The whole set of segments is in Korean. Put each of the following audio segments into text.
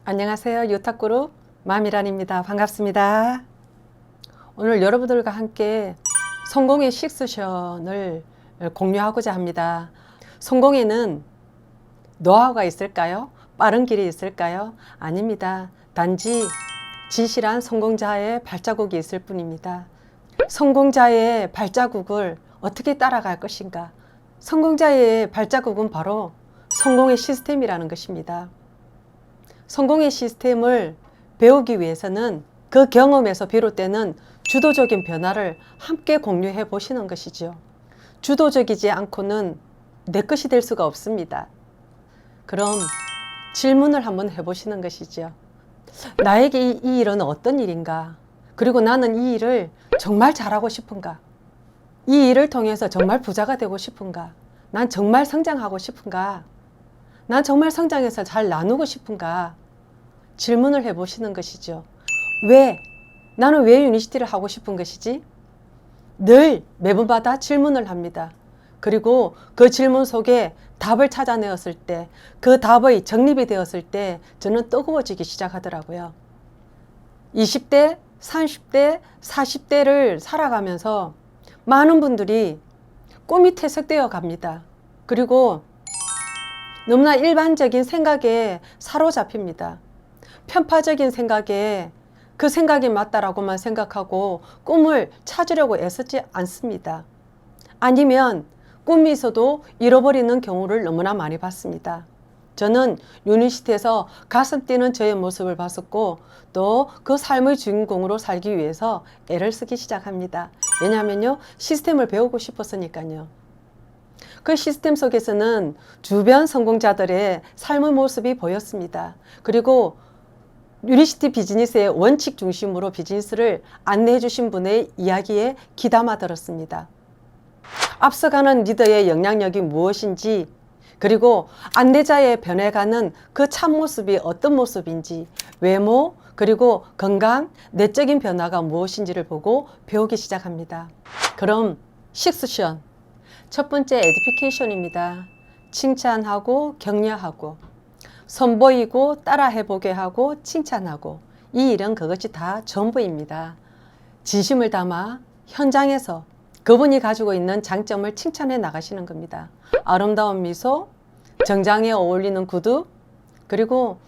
안녕하세요. 유탁그룹 마미란입니다. 반갑습니다. 오늘 여러분들과 함께 성공의 식스션을 공유하고자 합니다. 성공에는 노하우가 있을까요? 빠른 길이 있을까요? 아닙니다. 단지 진실한 성공자의 발자국이 있을 뿐입니다. 성공자의 발자국을 어떻게 따라갈 것인가? 성공자의 발자국은 바로 성공의 시스템이라는 것입니다. 성공의 시스템을 배우기 위해서는 그 경험에서 비롯되는 주도적인 변화를 함께 공유해 보시는 것이죠. 주도적이지 않고는 내 것이 될 수가 없습니다. 그럼 질문을 한번 해보시는 것이죠. 나에게 이 일은 어떤 일인가? 그리고 나는 이 일을 정말 잘하고 싶은가? 이 일을 통해서 정말 부자가 되고 싶은가? 난 정말 성장하고 싶은가? 난 정말 성장해서 잘 나누고 싶은가? 질문을 해보시는 것이죠. 왜? 나는 왜 유니시티를 하고 싶은 것이지? 늘 매번마다 질문을 합니다. 그리고 그 질문 속에 답을 찾아내었을 때, 그 답의 정립이 되었을 때 저는 뜨거워지기 시작하더라고요. 20대, 30대, 40대를 살아가면서 많은 분들이 꿈이 퇴색되어 갑니다. 그리고 너무나 일반적인 생각에 사로잡힙니다. 편파적인 생각에 그 생각이 맞다라고만 생각하고 꿈을 찾으려고 애쓰지 않습니다. 아니면 꿈이 있어도 잃어버리는 경우를 너무나 많이 봤습니다. 저는 유니시티에서 가슴 뛰는 저의 모습을 봤었고 또 그 삶의 주인공으로 살기 위해서 애를 쓰기 시작합니다. 왜냐하면요, 시스템을 배우고 싶었으니까요. 그 시스템 속에서는 주변 성공자들의 삶의 모습이 보였습니다. 그리고 유니시티 비즈니스의 원칙 중심으로 비즈니스를 안내해 주신 분의 이야기에 귀담아 들었습니다. 앞서가는 리더의 영향력이 무엇인지, 그리고 안내자의 변해가는 그 참모습이 어떤 모습인지, 외모, 그리고 건강, 내적인 변화가 무엇인지를 보고 배우기 시작합니다. 그럼 식스션, 첫 번째 에듀피케이션입니다. 칭찬하고 격려하고 선보이고 따라해보게 하고 칭찬하고, 이 일은 그것이 다 전부입니다. 진심을 담아 현장에서 그분이 가지고 있는 장점을 칭찬해 나가시는 겁니다. 아름다운 미소, 정장에 어울리는 구두, 그리고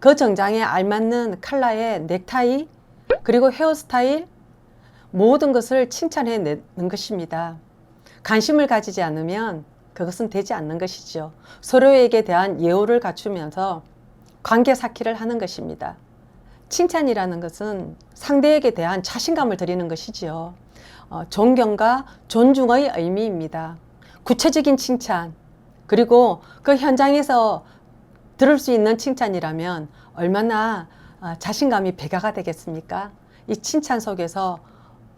그 정장에 알맞는 컬러의 넥타이, 그리고 헤어스타일, 모든 것을 칭찬해 내는 것입니다. 관심을 가지지 않으면 그것은 되지 않는 것이죠. 서로에게 대한 예우를 갖추면서 관계 쌓기를 하는 것입니다. 칭찬이라는 것은 상대에게 대한 자신감을 드리는 것이지요. 존경과 존중의 의미입니다. 구체적인 칭찬, 그리고 그 현장에서 들을 수 있는 칭찬이라면 얼마나 자신감이 배가가 되겠습니까? 이 칭찬 속에서,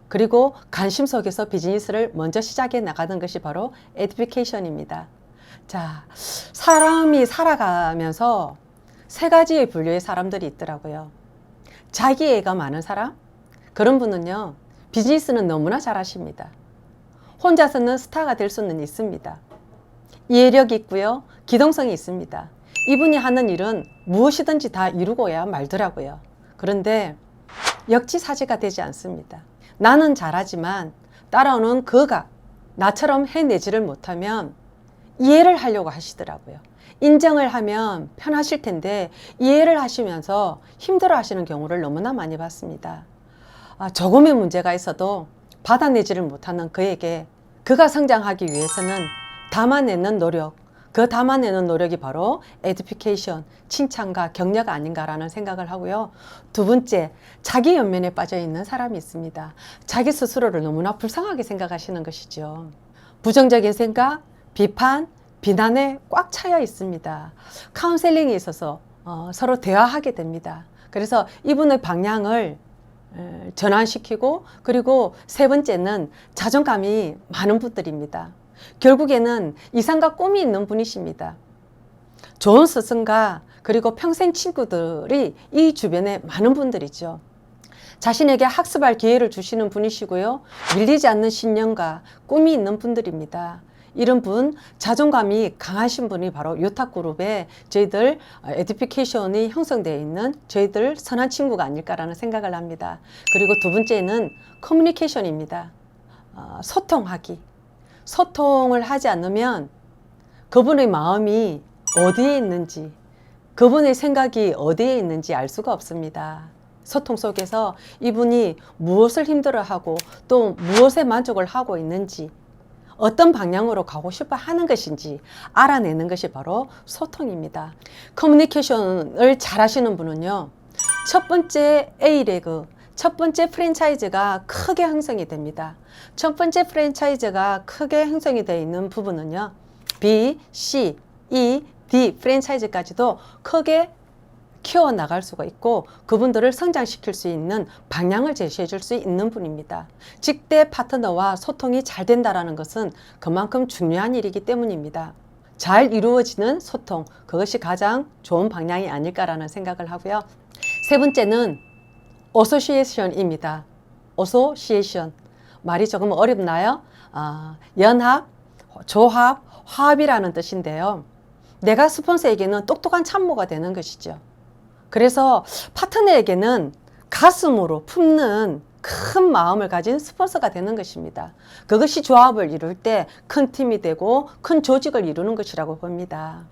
그리고 관심 속에서 비즈니스를 먼저 시작해 나가는 것이 바로 에듀케이션입니다. 자, 사람이 살아가면서 세 가지의 분류의 사람들이 있더라고요. 자기애가 많은 사람? 그런 분은요, 비즈니스는 너무나 잘하십니다. 혼자서는 스타가 될 수는 있습니다. 이해력이 있고요, 기동성이 있습니다. 이분이 하는 일은 무엇이든지 다 이루고야 말더라고요. 그런데 역지사지가 되지 않습니다. 나는 잘하지만 따라오는 그가 나처럼 해내지를 못하면 이해를 하려고 하시더라고요. 인정을 하면 편하실 텐데 이해를 하시면서 힘들어 하시는 경우를 너무나 많이 봤습니다. 조금의 문제가 있어도 받아내지를 못하는 그에게 그가 성장하기 위해서는 담아내는 노력, 그 담아내는 노력이 바로 에듀피케이션, 칭찬과 격려가 아닌가라는 생각을 하고요. 두 번째, 자기 연면에 빠져 있는 사람이 있습니다. 자기 스스로를 너무나 불쌍하게 생각하시는 것이죠. 부정적인 생각, 비판, 비난에 꽉 차여 있습니다. 카운셀링에 있어서 서로 대화하게 됩니다. 그래서 이분의 방향을 전환시키고, 그리고 세 번째는 자존감이 많은 분들입니다. 결국에는 이상과 꿈이 있는 분이십니다. 좋은 스승과 그리고 평생 친구들이 이 주변에 많은 분들이죠. 자신에게 학습할 기회를 주시는 분이시고요. 밀리지 않는 신념과 꿈이 있는 분들입니다. 이런 분, 자존감이 강하신 분이 바로 요탁그룹에 저희들 에듀피케이션이 형성되어 있는 저희들 선한 친구가 아닐까라는 생각을 합니다. 그리고 두 번째는 커뮤니케이션입니다. 소통하기. 소통을 하지 않으면 그분의 마음이 어디에 있는지, 그분의 생각이 어디에 있는지 알 수가 없습니다. 소통 속에서 이분이 무엇을 힘들어하고 또 무엇에 만족을 하고 있는지, 어떤 방향으로 가고 싶어 하는 것인지 알아내는 것이 바로 소통입니다. 커뮤니케이션을 잘 하시는 분은요, 첫 번째 A레그, 첫 번째 프랜차이즈가 크게 형성이 됩니다. 첫 번째 프랜차이즈가 크게 형성이 되어 있는 부분은요, B, C, E, D 프랜차이즈까지도 크게 키워나갈 수가 있고 그분들을 성장시킬 수 있는 방향을 제시해 줄 수 있는 분입니다. 직대 파트너와 소통이 잘 된다는 것은 그만큼 중요한 일이기 때문입니다. 잘 이루어지는 소통, 그것이 가장 좋은 방향이 아닐까라는 생각을 하고요. 세 번째는 어소시에이션입니다. 어소시에이션. 말이 조금 어렵나요? 연합, 조합, 화합이라는 뜻인데요. 내가 스폰서에게는 똑똑한 참모가 되는 것이죠. 그래서 파트너에게는 가슴으로 품는 큰 마음을 가진 스폰서가 되는 것입니다. 그것이 조합을 이룰 때 큰 팀이 되고 큰 조직을 이루는 것이라고 봅니다.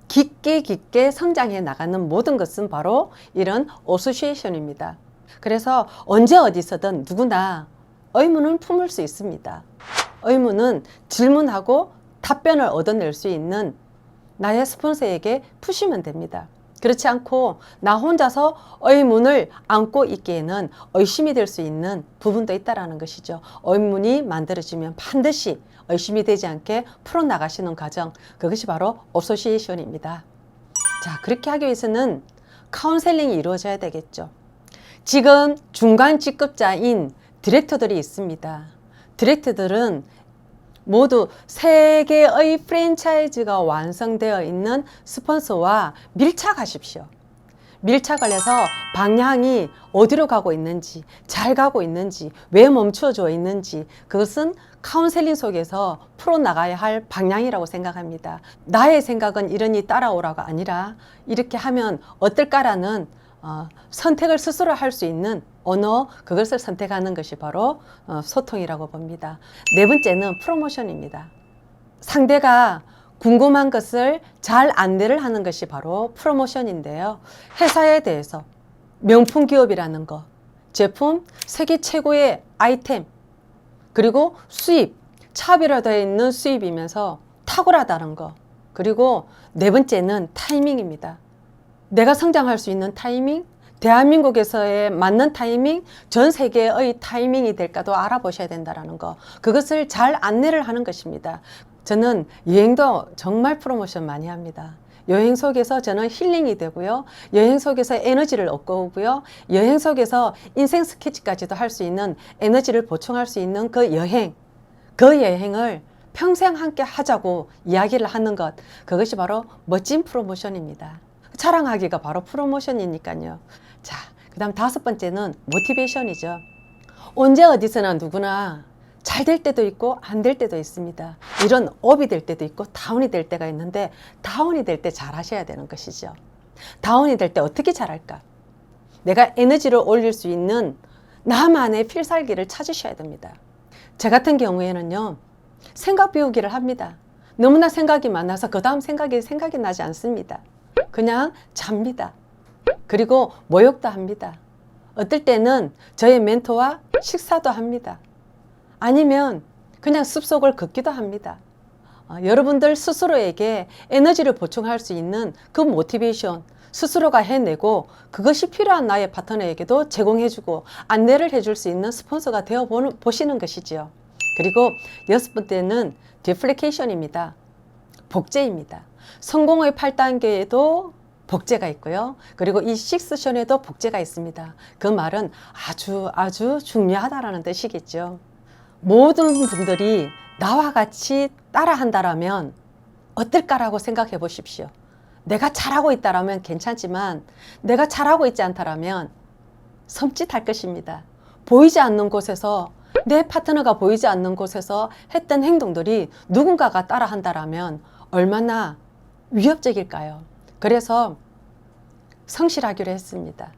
깊게 성장해 나가는 모든 것은 바로 이런 어소시에이션입니다. 그래서 언제 어디서든 누구나 의문을 품을 수 있습니다. 의문은 질문하고 답변을 얻어낼 수 있는 나의 스폰서에게 푸시면 됩니다. 그렇지 않고 나 혼자서 의문을 안고 있기에는 의심이 될 수 있는 부분도 있다는 것이죠. 의문이 만들어지면 반드시 의심이 되지 않게 풀어나가시는 과정, 그것이 바로 어소시에이션입니다. 자, 그렇게 하기 위해서는 카운셀링이 이루어져야 되겠죠. 지금 중간 직급자인 디렉터들이 있습니다. 디렉터들은 모두 3개의 프랜차이즈가 완성되어 있는 스폰서와 밀착하십시오. 밀착을 해서 방향이 어디로 가고 있는지, 잘 가고 있는지, 왜 멈춰져 있는지, 그것은 카운셀링 속에서 풀어나가야 할 방향이라고 생각합니다. 나의 생각은 이러니 따라오라가 아니라 이렇게 하면 어떨까라는 선택을 스스로 할 수 있는 언어, 그것을 선택하는 것이 바로 소통이라고 봅니다. 네 번째는 프로모션입니다. 상대가 궁금한 것을 잘 안내를 하는 것이 바로 프로모션인데요. 회사에 대해서 명품 기업이라는 것, 제품, 세계 최고의 아이템, 그리고 수입, 차별화되어 있는 수입이면서 탁월하다는 것, 그리고 네 번째는 타이밍입니다. 내가 성장할 수 있는 타이밍, 대한민국에서의 맞는 타이밍, 전 세계의 타이밍이 될까도 알아보셔야 된다는 거, 그것을 잘 안내를 하는 것입니다. 저는 여행도 정말 프로모션 많이 합니다. 여행 속에서 저는 힐링이 되고요. 여행 속에서 에너지를 얻고 오고요. 여행 속에서 인생 스케치까지도 할 수 있는 에너지를 보충할 수 있는 그 여행을 평생 함께 하자고 이야기를 하는 것, 그것이 바로 멋진 프로모션입니다. 자랑하기가 바로 프로모션이니까요. 자, 그 다음 5번째는 모티베이션이죠. 언제 어디서나 누구나 잘 될 때도 있고 안 될 때도 있습니다. 이런 업이 될 때도 있고 다운이 될 때가 있는데, 다운이 될 때 잘 하셔야 되는 것이죠. 다운이 될 때 어떻게 잘할까? 내가 에너지를 올릴 수 있는 나만의 필살기를 찾으셔야 됩니다. 저 같은 경우에는요, 생각 비우기를 합니다. 너무나 생각이 많아서 그 다음 생각이 나지 않습니다. 그냥 잡니다. 그리고 모욕도 합니다. 어떨 때는 저의 멘토와 식사도 합니다. 아니면 그냥 숲속을 걷기도 합니다. 여러분들 스스로에게 에너지를 보충할 수 있는 그 모티베이션 스스로가 해내고, 그것이 필요한 나의 파트너에게도 제공해주고 안내를 해줄 수 있는 스폰서가 되어 보시는 것이지요. 그리고 6번째는 디플리케이션입니다. 복제입니다. 성공의 8단계에도 복제가 있고요. 그리고 이 6션에도 복제가 있습니다. 그 말은 아주 중요하다라는 뜻이겠죠. 모든 분들이 나와 같이 따라한다라면 어떨까라고 생각해 보십시오. 내가 잘하고 있다라면 괜찮지만 내가 잘하고 있지 않다라면 섬찟할 것입니다. 보이지 않는 곳에서 내 파트너가 보이지 않는 곳에서 했던 행동들이 누군가가 따라 한다라면 얼마나 위협적일까요? 그래서 성실하기로 했습니다.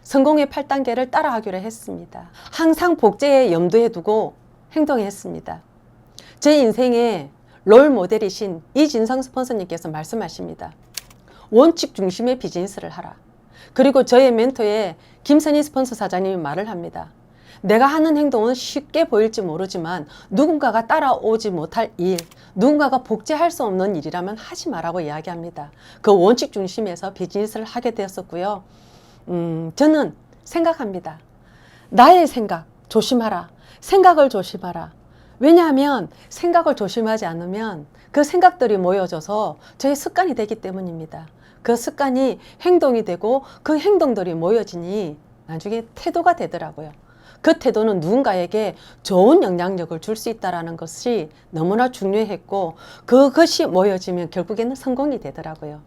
성공의 8단계를 따라하기로 했습니다. 항상 복제에 염두에 두고 행동했습니다. 제 인생의 롤 모델이신 이진성 스폰서님께서 말씀하십니다. 원칙 중심의 비즈니스를 하라. 그리고 저의 멘토의 김선희 스폰서 사장님이 말을 합니다. 내가 하는 행동은 쉽게 보일지 모르지만 누군가가 따라오지 못할 일, 누군가가 복제할 수 없는 일이라면 하지 마라고 이야기합니다. 그 원칙 중심에서 비즈니스를 하게 되었었고요. 저는 생각합니다. 나의 생각 조심하라. 생각을 조심하라. 왜냐하면 생각을 조심하지 않으면 그 생각들이 모여져서 저의 습관이 되기 때문입니다. 그 습관이 행동이 되고 그 행동들이 모여지니 나중에 태도가 되더라고요. 그 태도는 누군가에게 좋은 영향력을 줄 수 있다는 것이 너무나 중요했고 그것이 모여지면 결국에는 성공이 되더라고요.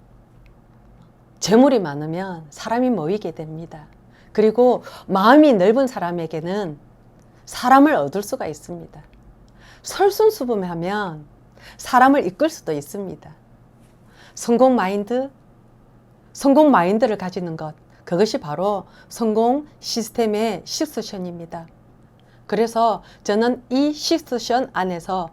재물이 많으면 사람이 모이게 됩니다. 그리고 마음이 넓은 사람에게는 사람을 얻을 수가 있습니다. 솔선수범하면 사람을 이끌 수도 있습니다. 성공 마인드를 가지는 것, 그것이 바로 성공 시스템의 식스션입니다. 그래서 저는 이 식스션 안에서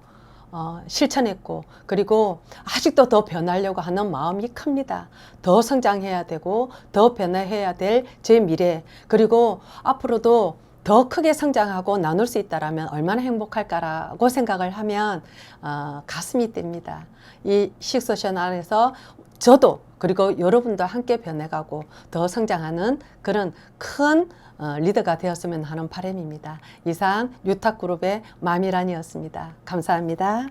실천했고, 그리고 아직도 더 변하려고 하는 마음이 큽니다. 더 성장해야 되고 더 변화해야 될 제 미래, 그리고 앞으로도 더 크게 성장하고 나눌 수 있다면 얼마나 행복할까라고 생각을 하면 가슴이 뜁니다. 이 식스션 안에서 저도 그리고 여러분도 함께 변해가고 더 성장하는 그런 큰 리더가 되었으면 하는 바람입니다. 이상 유탁그룹의 마미란이었습니다. 감사합니다.